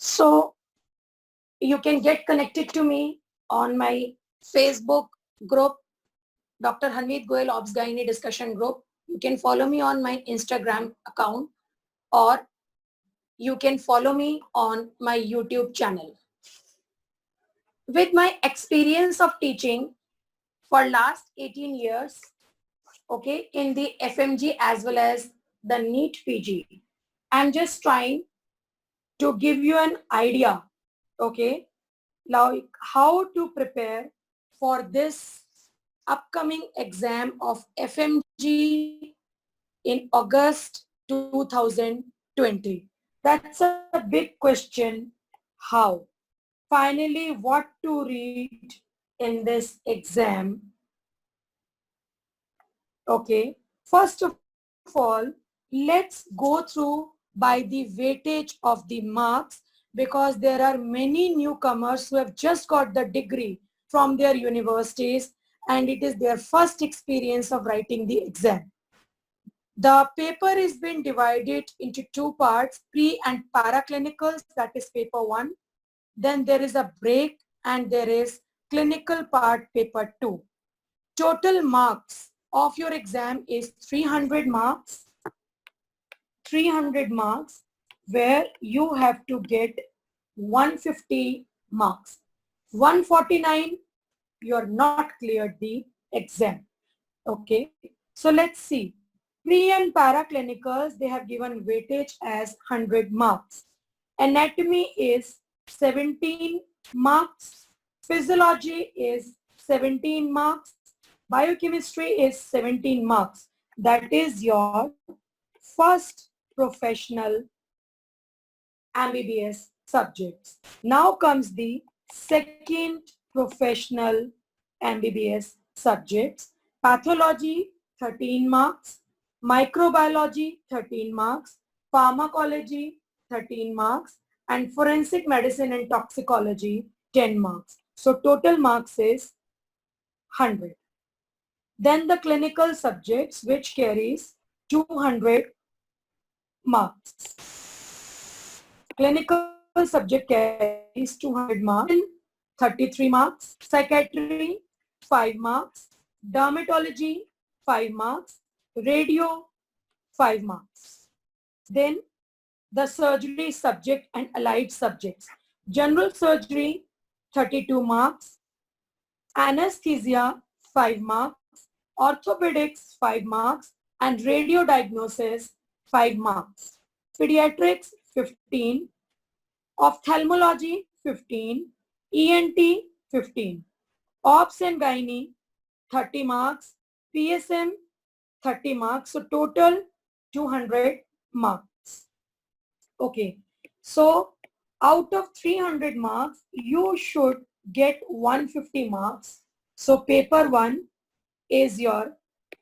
So you can get connected to me on my Facebook group, Dr. Hanmeet Goel Obs Gynae Discussion Group. You can follow me on my Instagram account, or you can follow me on my YouTube channel. With my experience of teaching for last 18 years, okay, in the FMG as well as the NEET PG, I'm just trying to give you an idea, okay, like how to prepare for this upcoming exam of FMG in August 2020. That's a big question. How? Finally, what to read in this exam? Okay. First of all, let's go through by the weightage of the marks, because there are many newcomers who have just got the degree from their universities and it is their first experience of writing the exam. The paper is been divided into two parts, pre and paraclinicals, that is paper 1. Then there is a break and there is clinical part, paper 2. Total marks of your exam is 300 marks, 300 marks, where you have to get 150 marks. 149, you're not cleared the exam. Okay, so let's see. Pre and para clinicals, they have given weightage as 100 marks. Anatomy is 17 marks. Physiology is 17 marks. Biochemistry is 17 marks. That is your first professional MBBS subjects. Now comes the second professional MBBS subjects. Pathology, 13 marks. Microbiology, 13 marks. Pharmacology, 13 marks. And forensic medicine and toxicology, 10 marks. So total marks is 100. Then the clinical subjects, which carries 200 marks. Clinical subject carries 200 marks. 33 marks. Psychiatry, 5 marks. Dermatology, 5 marks. Radio, 5 marks. Then the surgery subject and allied subjects. General surgery, 32 marks. Anesthesia, 5 marks. Orthopedics, 5 marks. And radio diagnosis, 5 marks. Pediatrics, 15. Ophthalmology, 15. ENT, 15. Ops and Gynae, 30 marks. PSM, 30 marks. So total 200 marks. Okay. So out of 300 marks, you should get 150 marks. So paper 1 is your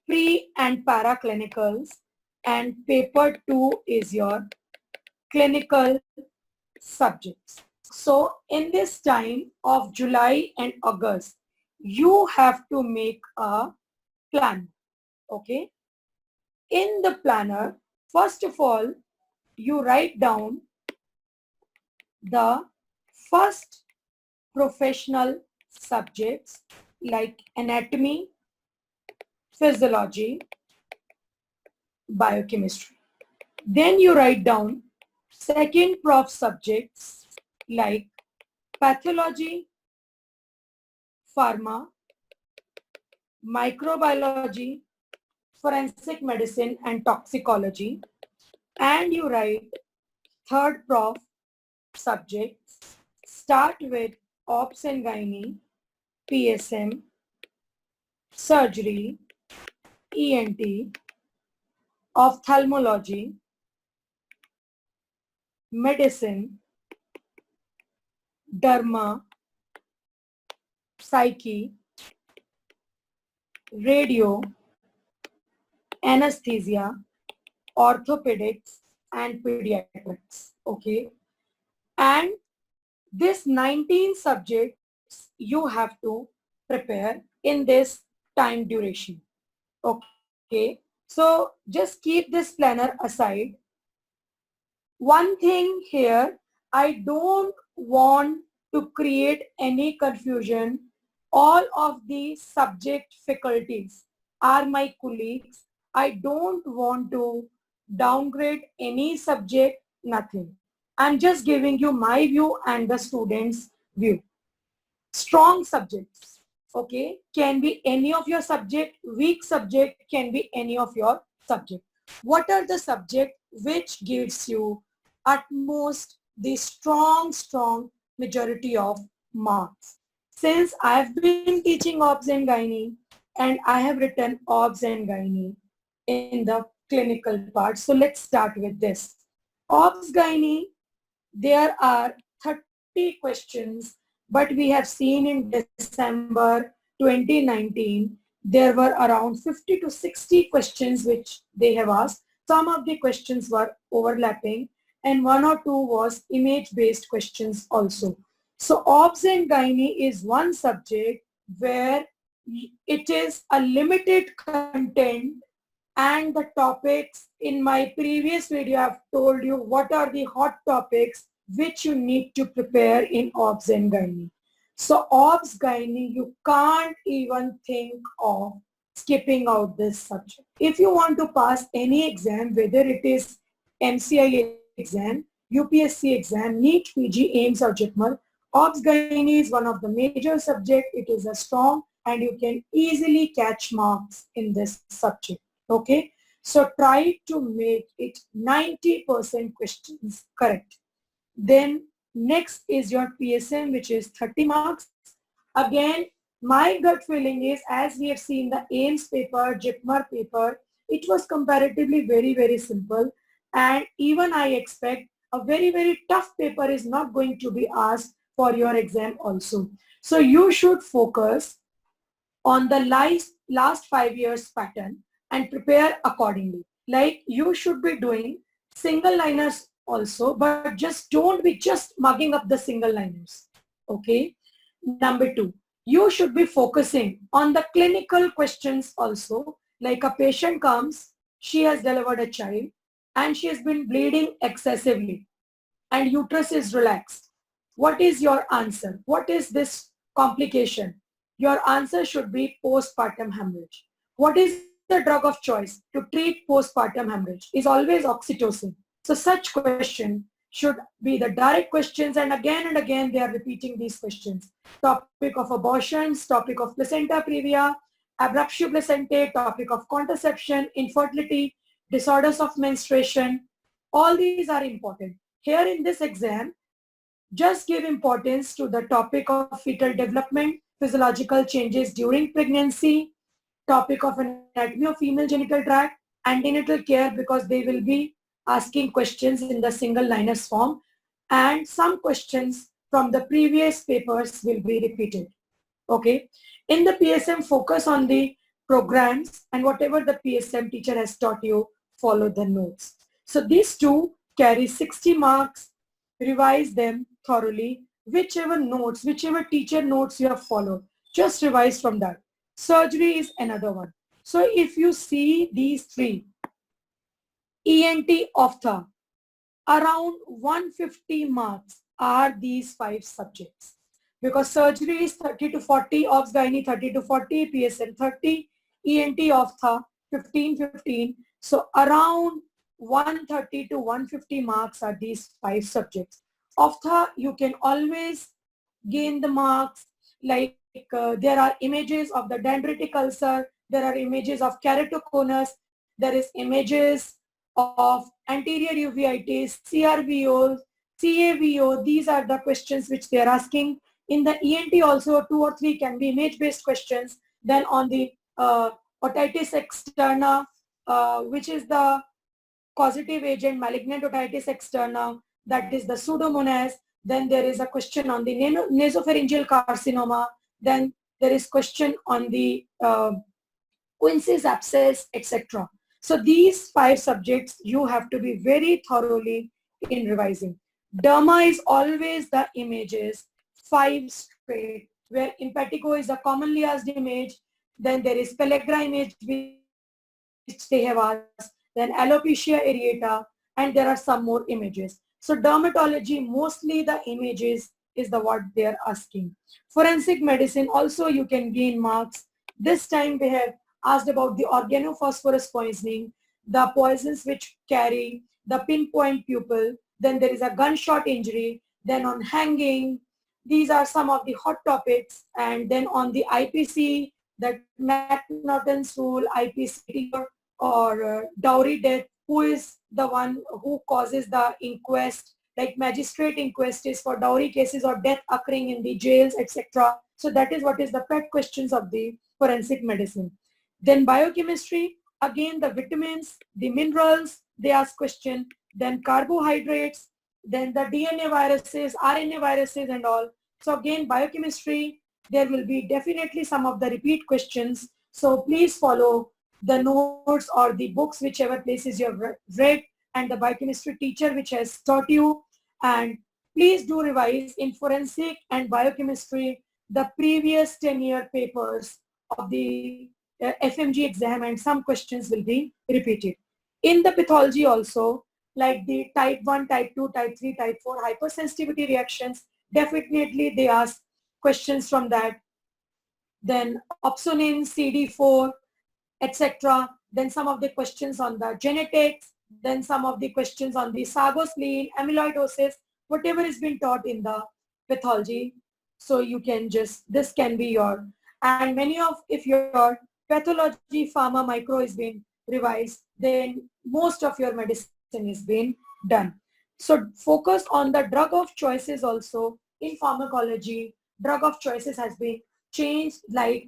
pre and para clinicals and paper 2 is your clinical subjects. So in this time of July and August, you have to make a plan. Okay. In the planner, first of all, you write down the first professional subjects like anatomy, physiology, biochemistry. Then you write down second prof subjects like pathology, pharma, microbiology, forensic medicine and toxicology. And you write third prof subjects. Start with ops and gynae, PSM, surgery, ENT, ophthalmology, medicine, derma, psyche, radio, anesthesia, orthopedics, and pediatrics. Okay. And this 19 subjects you have to prepare in this time duration. Okay. So just keep this planner aside. One thing here, I don't want to create any confusion. All of the subject faculties are my colleagues. I don't want to downgrade any subject, nothing. I'm just giving you my view and the students' view. Strong subjects, okay, can be any of your subject. Weak subject can be any of your subject. What are the subject which gives you at most the strong majority of marks? Since I've been teaching obs and gynae and I have written obs and gynae in the clinical part, so let's start with this. Obs gynae, there are 30 questions, but we have seen in December 2019, there were around 50 to 60 questions which they have asked. Some of the questions were overlapping and one or two was image-based questions also. So obs and gynae is one subject where it is a limited content, and the topics in my previous video I've told you what are the hot topics which you need to prepare in obs and gynae. So obs gynae, you can't even think of skipping out this subject. If you want to pass any exam, whether it is MCI exam, UPSC exam, NEET, PG, AIMS or JIPMER, obs gynae is one of the major subject. It is a strong and you can easily catch marks in this subject. Okay, so try to make it 90% questions correct. Then next is your PSM, which is 30 marks. Again, my gut feeling is, as we have seen the AIMS paper, JIPMER paper, it was comparatively very simple. And even I expect a very tough paper is not going to be asked for your exam also. So you should focus on the last 5 years pattern and prepare accordingly. Like you should be doing single liners also, but just don't be just mugging up the single liners. Okay. Number two, you should be focusing on the clinical questions also. Like a patient comes, she has delivered a child and she has been bleeding excessively and uterus is relaxed. What is your answer? What is this complication? Your answer should be postpartum hemorrhage. What is the drug of choice to treat postpartum hemorrhage? Is always oxytocin. So such question should be the direct questions, and again they are repeating these questions. Topic of abortions, topic of placenta previa, abruptio placentae, topic of contraception, infertility, disorders of menstruation. All these are important. Here in this exam, just give importance to the topic of fetal development, physiological changes during pregnancy, topic of anatomy of female genital tract, antenatal care, because they will be asking questions in the single liners form, and some questions from the previous papers will be repeated. Okay. In the PSM, focus on the programs and whatever the PSM teacher has taught you, follow the notes. So these two carry 60 marks. Revise them thoroughly. Whichever teacher notes you have followed, just revise from that. Surgery is another one. So if you see these three, ENT, ophtha, around 150 marks are these 5 subjects. Because surgery is 30 to 40, obs gynae 30 to 40, PSM 30, ENT, ophtha 15. So around 130 to 150 marks are these 5 subjects. Ophtha, you can always gain the marks, like there are images of the dendritic ulcer, there are images of keratoconus, there is images of anterior uveitis, CRVO, CAVO. These are the questions which they are asking. In the ENT also 2 or 3 can be image-based questions. Then on the otitis externa, which is the causative agent, malignant otitis externa, that is the Pseudomonas. Then there is a question on the nasopharyngeal carcinoma. Then there is question on the Quincy's abscess, etc. So these 5 subjects you have to be very thoroughly in revising. Derma is always the images, 5 straight, where impetigo is a commonly asked image. Then there is pellagra image which they have asked. Then alopecia areata, and there are some more images. So dermatology, mostly the images is the what they are asking. Forensic medicine, also you can gain marks. This time they have asked about the organophosphorus poisoning, the poisons which carry, the pinpoint pupil, then there is a gunshot injury, then on hanging. These are some of the hot topics. And then on the IPC, that McNaughton's rule, IPC or dowry death, who is the one who causes the inquest, like magistrate inquest is for dowry cases or death occurring in the jails, etc. So that is what is the pet questions of the forensic medicine. Then biochemistry, again the vitamins, the minerals, they ask question, then carbohydrates, then the DNA viruses, RNA viruses and all. So again, biochemistry, there will be definitely some of the repeat questions. So please follow the notes or the books, whichever places you have read, and the biochemistry teacher which has taught you. And please do revise in forensic and biochemistry the previous 10-year papers of the FMG exam, and some questions will be repeated. In the pathology also, like the type 1, type 2, type 3, type 4 hypersensitivity reactions, definitely they ask questions from that. Then opsonin, CD4, etc. Then some of the questions on the genetics, then some of the questions on the sarcopenia, amyloidosis, whatever is being taught in the pathology. So you can just, this can be your, and many of, if your pathology pharma micro is being revised, then most of your medicine is being done. So focus on the drug of choices also. In pharmacology, drug of choices has been changed, like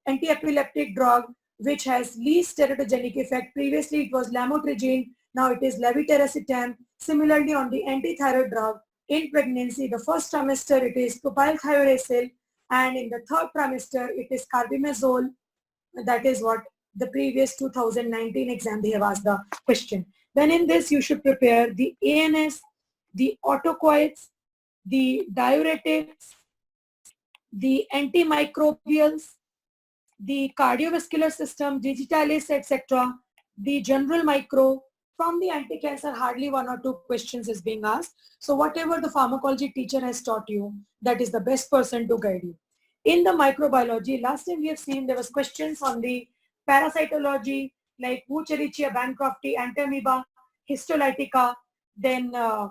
anti-epileptic drug which has least teratogenic effect. Previously it was lamotrigine, now it is levetiracetam. Similarly on the anti-thyroid drug, in pregnancy, the first trimester it is propylthiouracil, and in the third trimester it is carbimazole. That is what the previous 2019 exam they have asked the question. Then in this you should prepare the ANS, the autocoids, the diuretics, the antimicrobials, the cardiovascular system, digitalis, etc., the general micro. From the anti-cancer, hardly 1 or 2 questions is being asked. So whatever the pharmacology teacher has taught you, that is the best person to guide you. In the microbiology, last time we have seen there was questions on the parasitology, like Wucherichia bancrofti, Entamoeba, Histolytica. Then uh,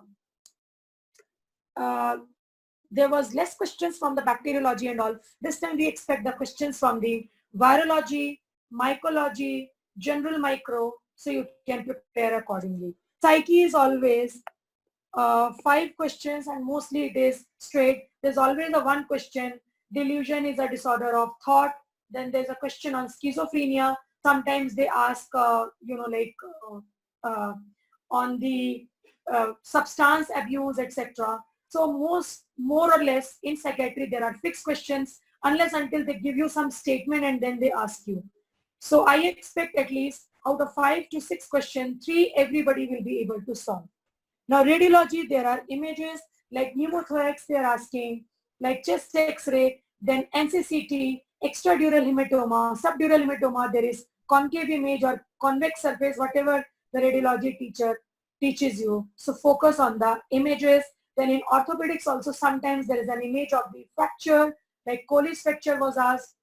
there was less questions from the bacteriology and all. This time we expect the questions from the virology, mycology, general micro, so you can prepare accordingly. Psyche is always 5 questions, and mostly it is straight. There's always a 1 question. Delusion is a disorder of thought. Then there's a question on schizophrenia. Sometimes they ask, on the substance abuse, etc. So more or less in psychiatry, there are fixed questions unless until they give you some statement and then they ask you. So I expect at least out of 5 to 6 questions, 3 everybody will be able to solve. Now radiology, there are images like pneumothorax, they are asking, like chest x-ray, then NCCT, extradural hematoma, subdural hematoma, there is concave image or convex surface, whatever the radiology teacher teaches you. So focus on the images. Then in orthopedics also sometimes there is an image of the fracture, like Colles fracture was asked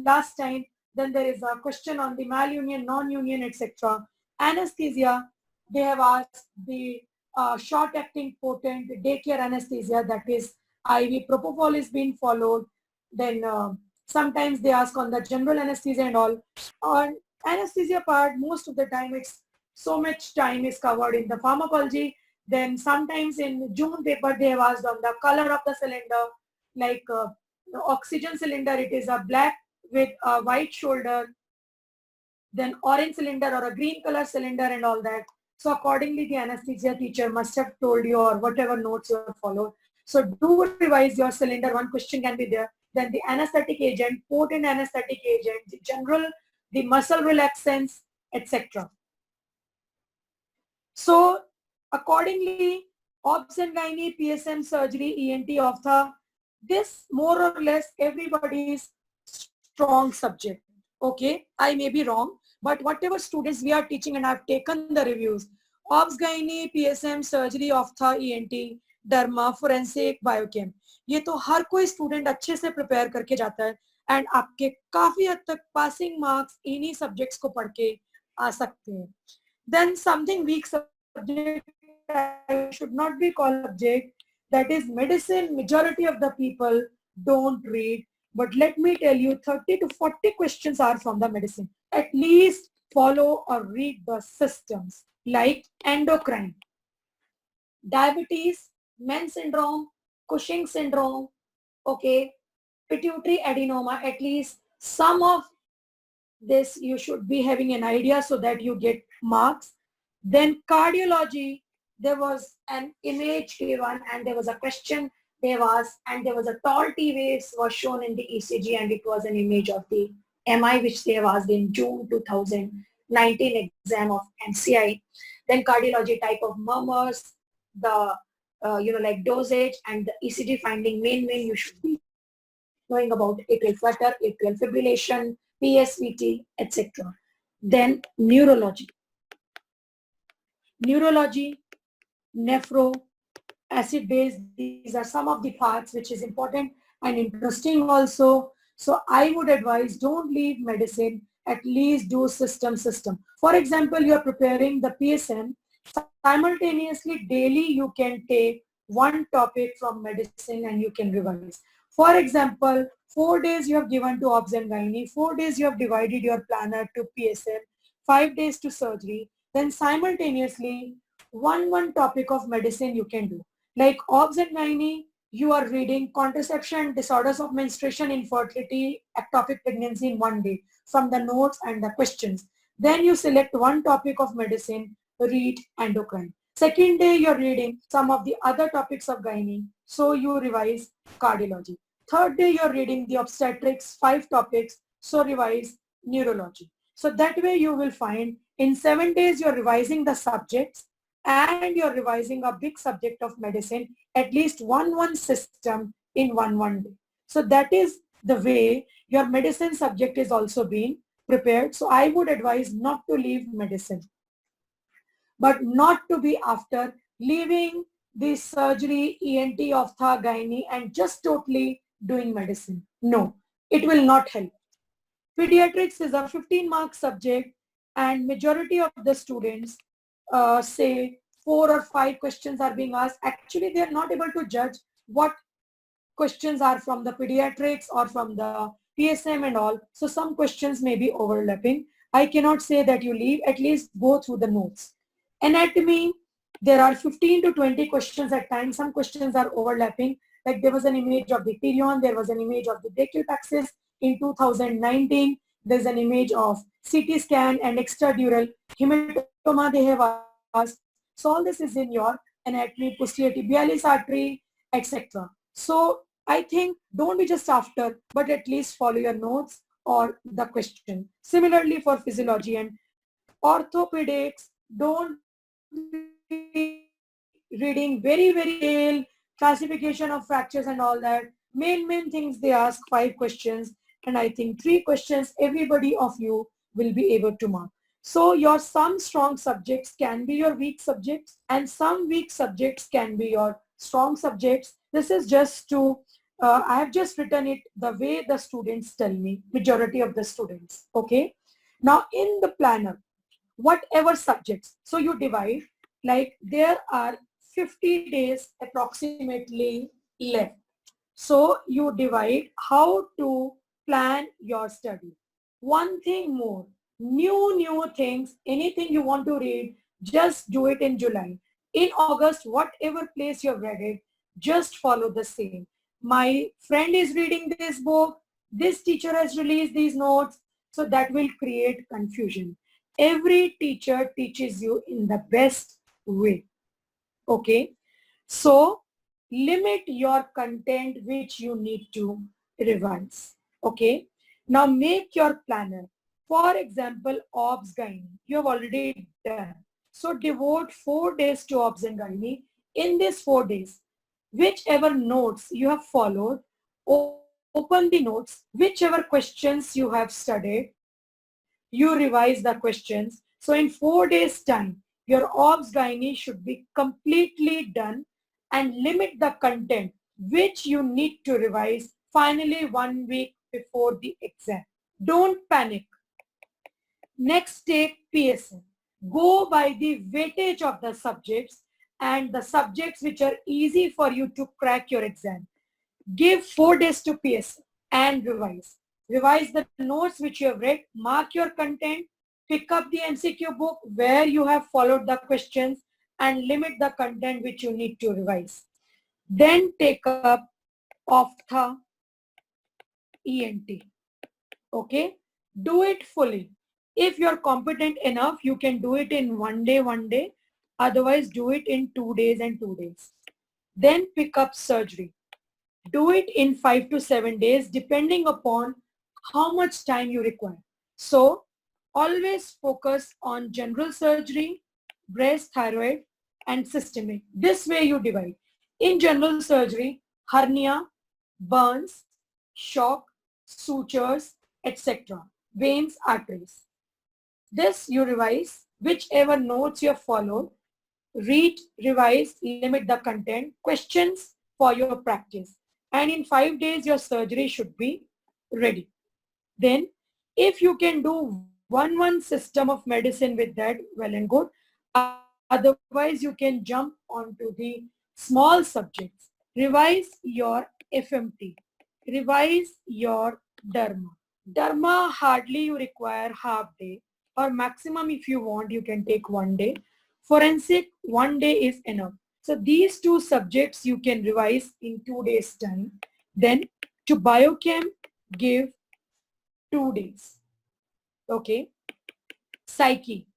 last time. Then there is a question on the malunion, non-union, etc. Anesthesia, they have asked the short-acting potent daycare anesthesia, that is IV propofol is being followed. Then sometimes they ask on the general anesthesia and all. On anesthesia part, most of the time it's so much time is covered in the pharmacology. Then sometimes in June paper they have asked on the color of the cylinder, like the oxygen cylinder, it is a black with a white shoulder, then orange cylinder or a green color cylinder and all that. So accordingly, the anesthesia teacher must have told you, or whatever notes you have followed. So do revise your cylinder. 1 question can be there. Then the anesthetic agent, potent anesthetic agent, the general, the muscle relaxants, etc. So accordingly, obs and gynae, PSM surgery, ENT, ophtha, this more or less everybody's strong subject. Okay, I may be wrong, but whatever students we are teaching, and I've taken the reviews, obs gynae, PSM, surgery, ophtha, ENT, derma, forensic, biochem, ये तो हर कोई student अच्छे से prepare करके जाता है and आपके काफी हद तक पासिंग मार्क्स इन्हीं सब्जेक्ट्स को पढ़ के आ सकते हैं. Then something weak subject I should not be called subject, that is medicine. Majority of the people don't read, but let me tell you, 30 to 40 questions are from the medicine. At least follow or read the systems like endocrine, diabetes, Men's syndrome, Cushing syndrome, okay, pituitary adenoma. At least some of this you should be having an idea so that you get marks. Then cardiology, there was an image given and there was a question there was, and there was a tall T waves was shown in the ECG, and it was an image of the MI which they have asked in June 2019 exam of NCI. Then cardiology, type of murmurs, the like dosage and the ECG finding, main you should be knowing about atrial flutter, atrial fibrillation, PSVT, etc. Then neurology, nephro, acid base, these are some of the parts which is important and interesting also. So I would advise, don't leave medicine, at least do system. For example, you are preparing the PSM, simultaneously daily you can take one topic from medicine and you can revise. For example, 4 days you have given to obs and gynae, 4 days you have divided your planner to PSM, 5 days to surgery, then simultaneously one topic of medicine you can do. Like obs and gynae, you are reading contraception, disorders of menstruation, infertility, ectopic pregnancy in 1 day from the notes and the questions. Then you select one topic of medicine, read endocrine. Second day you're reading some of the other topics of gynae, so you revise cardiology. Third day you're reading the obstetrics, 5 topics, so revise neurology. So that way you will find in 7 days you're revising the subjects and you're revising a big subject of medicine, at least one system in one day. So that is the way your medicine subject is also being prepared. So I would advise not to leave medicine, but not to be after leaving the surgery, ENT, ophtha, gynae, and just totally doing medicine. No, it will not help. Pediatrics is a 15-mark subject and majority of the students say 4 or 5 questions are being asked. Actually, they are not able to judge what questions are from the pediatrics or from the PSM and all. So some questions may be overlapping. I cannot say that you leave, at least go through the notes. Anatomy, there are 15 to 20 questions at times. Some questions are overlapping. Like there was an image of the pirion, there was an image of the brachial plexus in 2019. There's an image of CT scan and extradural hematoma they have asked. So all this is in your anatomy, posterior tibialis artery, etc. So I think don't be just after, but at least follow your notes or the question. Similarly for physiology and orthopedics, don't be reading very detailed classification of fractures and all that. Main things they ask 5 questions, and I think 3 questions everybody of you will be able to mark. So your some strong subjects can be your weak subjects and some weak subjects can be your strong subjects. This is just to, I have just written it the way the students tell me, majority of the students, okay? Now in the planner, whatever subjects, so you divide, like there are 50 days approximately left. So you divide how to plan your study. One thing more, new things, anything you want to read, just do it in July. In August, whatever place you've read it, just follow the same. My friend is reading this book, this teacher has released these notes, so that will create confusion. Every teacher teaches you in the best way. Okay, so limit your content which you need to revise. Okay, now make your planner. For example, obs gynae, you have already done. So devote 4 days to obs and gynae. In these 4 days, whichever notes you have followed, open the notes, whichever questions you have studied, you revise the questions. So in 4 days time, your obs gynae should be completely done and limit the content which you need to revise finally 1 week before the exam. Don't panic. Next, take PSM. Go by the weightage of the subjects and the subjects which are easy for you to crack your exam. Give 4 days to PSM and revise. Revise the notes which you have read, mark your content, pick up the MCQ book where you have followed the questions and limit the content which you need to revise. Then take up Ophtha ENT. Okay? Do it fully. If you're competent enough, you can do it in 1 day. Otherwise, do it in 2 days and 2 days. Then pick up surgery. Do it in 5 to 7 days depending upon how much time you require. So always focus on general surgery, breast, thyroid, and systemic. This way you divide. In general surgery, hernia, burns, shock, sutures, etc. Veins, arteries. This you revise, whichever notes you have followed, read, revise, limit the content, questions for your practice. And in 5 days, your surgery should be ready. Then, if you can do one system of medicine with that, well and good. Otherwise, you can jump onto the small subjects. Revise your FMT. Revise your Dharma. Dharma, hardly you require half day, or maximum if you want, you can take 1 day. Forensic, 1 day is enough. So these 2 subjects you can revise in 2 days time. Then to biochem, give 2 days. Okay. Psyche,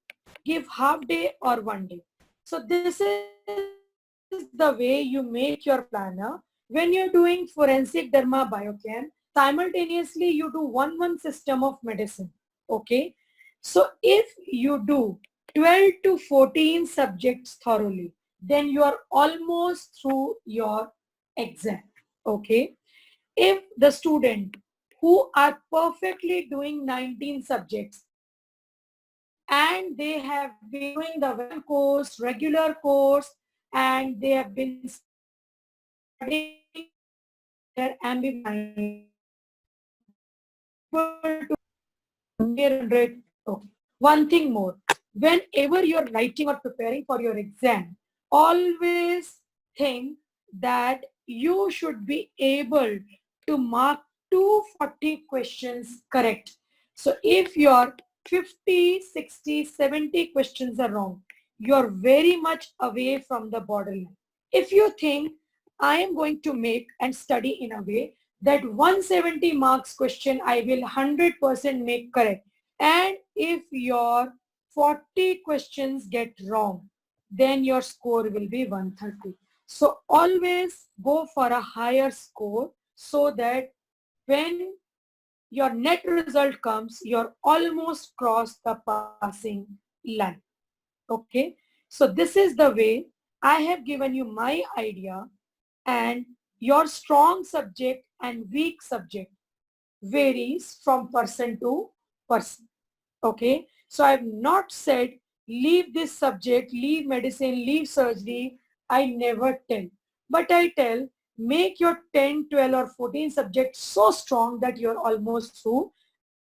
give half day or 1 day. So this is the way you make your planner. When you're doing forensic, Dharma, biochem, simultaneously you do one system of medicine. Okay. So if you do 12 to 14 subjects thoroughly, then you are almost through your exam. Okay. If the student who are perfectly doing 19 subjects and they have been doing the one course, regular course, and they have been studying their MB, okay. One thing more, whenever you're writing or preparing for your exam, always think that you should be able to mark 240 questions correct. So if your 50, 60, 70 questions are wrong, you're very much away from the borderline. If you think I am going to make and study in a way that 170 marks question I will 100% make correct, and if your 40 questions get wrong, then your score will be 130. So always go for a higher score so that when your net result comes, you're almost crossed the passing line. Okay. So this is the way I have given you my idea, and your strong subject and weak subject varies from person to person. Okay. So I have not said leave this subject, leave medicine, leave surgery. I never tell. But I tell make your 10, 12 or 14 subjects so strong that you're almost through,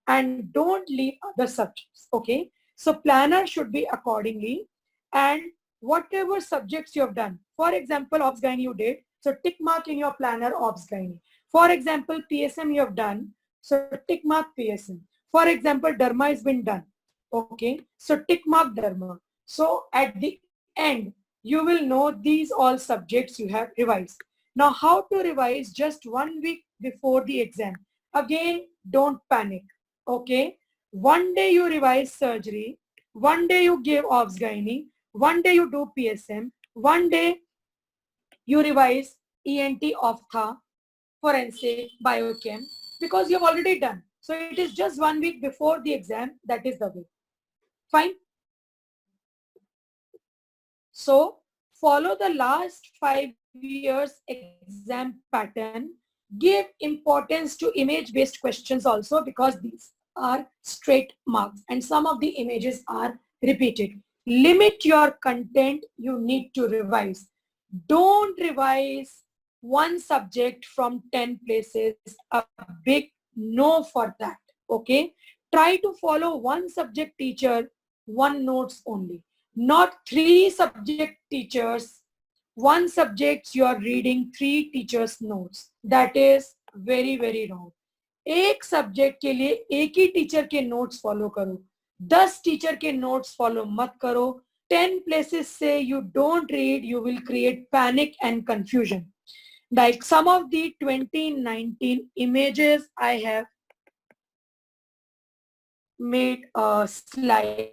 and don't leave other subjects. Okay. So planner should be accordingly, and whatever subjects you have done. For example, Obs Gynae you did. So tick mark in your planner Obs Gynae. For example, PSM you have done. So tick mark PSM. For example, Dharma has been done. Okay. So tick mark Dharma. So at the end, you will know these all subjects you have revised. Now how to revise just 1 week before the exam? Again, don't panic. Okay. 1 day you revise surgery. 1 day you give Obs Gynae. 1 day you do PSM. 1 day you revise ENT, Ophtha, forensic, biochem, because you have already done. So it is just 1 week before the exam. That is the way. Fine. So follow the last 5 years exam pattern. Give importance to image-based questions also, because these are straight marks and some of the images are repeated. Limit your content you need to revise. Don't revise one subject from 10 places. A big no for that. Okay. Try to follow one subject teacher, one notes only. Not 3 subject teachers, one subject you are reading 3 teachers notes. That is very, very wrong. एक subject के लिए एक ही teacher के notes follow करो, 10 teacher के notes follow मत करो. 10 places say you don't read, you will create panic and confusion. Like some of the 2019 images I have made a slide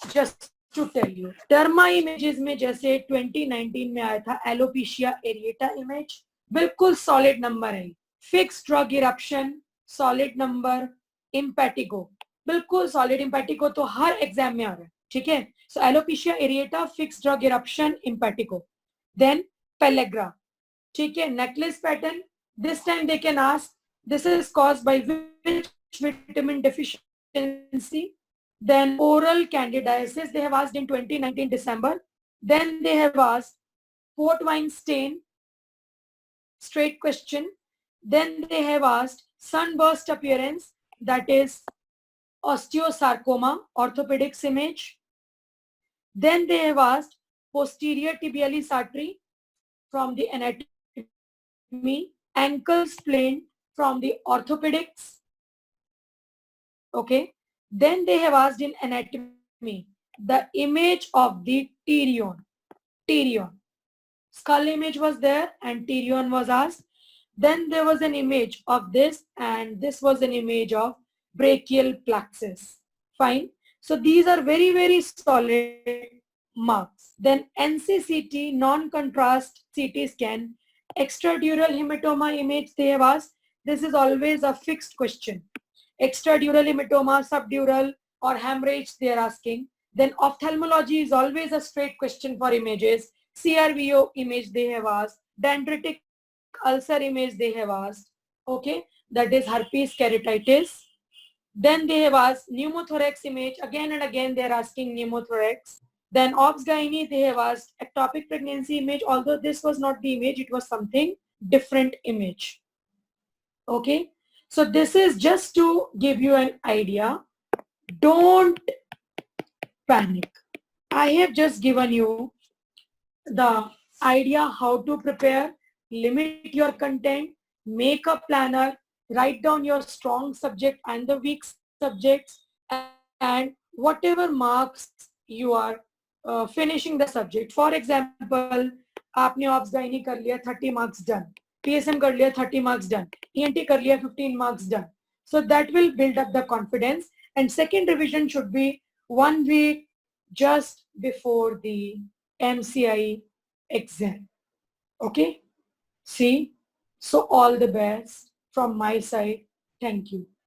just to tell you. Derma images में जैसे 2019 में आया था alopecia areata image, बिल्कुल solid number है. Fixed drug eruption, solid number. Impetigo, बिल्कुल solid. Impetigo तो हर exam में आ रहा है, ठीक है. So alopecia areata, fixed drug eruption, impetigo. Then pellagra, ठीक है. Necklace pattern, this time they can ask this is caused by which vitamin deficiency. Then oral candidiasis, they have asked in 2019 December. Then they have asked port wine stain, straight question. Then they have asked sunburst appearance, that is osteosarcoma, orthopedics image. Then they have asked posterior tibialis artery from the anatomy, ankle splint from the orthopedics. Okay. Then they have asked in anatomy the image of the pterion. Pterion. Skull image was there and pterion was asked. Then there was an image of this and this was an image of brachial plexus. Fine. So these are very, very solid marks. Then NCCT, non-contrast CT scan, extradural hematoma image they have asked. This is always a fixed question. Extradural hematoma, subdural or hemorrhage they are asking. Then ophthalmology is always a straight question for images. CRVO image they have asked. Dendritic ulcer image they have asked. Okay, that is herpes keratitis. Then they have asked pneumothorax image. Again and again they are asking pneumothorax. Then obs-gynae they have asked ectopic pregnancy image. Although this was not the image, it was something different image. Okay. So this is just to give you an idea. Don't panic. I have just given you the idea how to prepare, limit your content, make a planner, write down your strong subject and the weak subjects, and whatever marks you are finishing the subject. For example, आपने obs gynae कर लिया 30 marks done. PSM कर लिया 30 marks done. ENT कर लिया 15 marks done. So that will build up the confidence. And second revision should be 1 week just before the MCI exam. Okay? See? So all the best from my side. Thank you.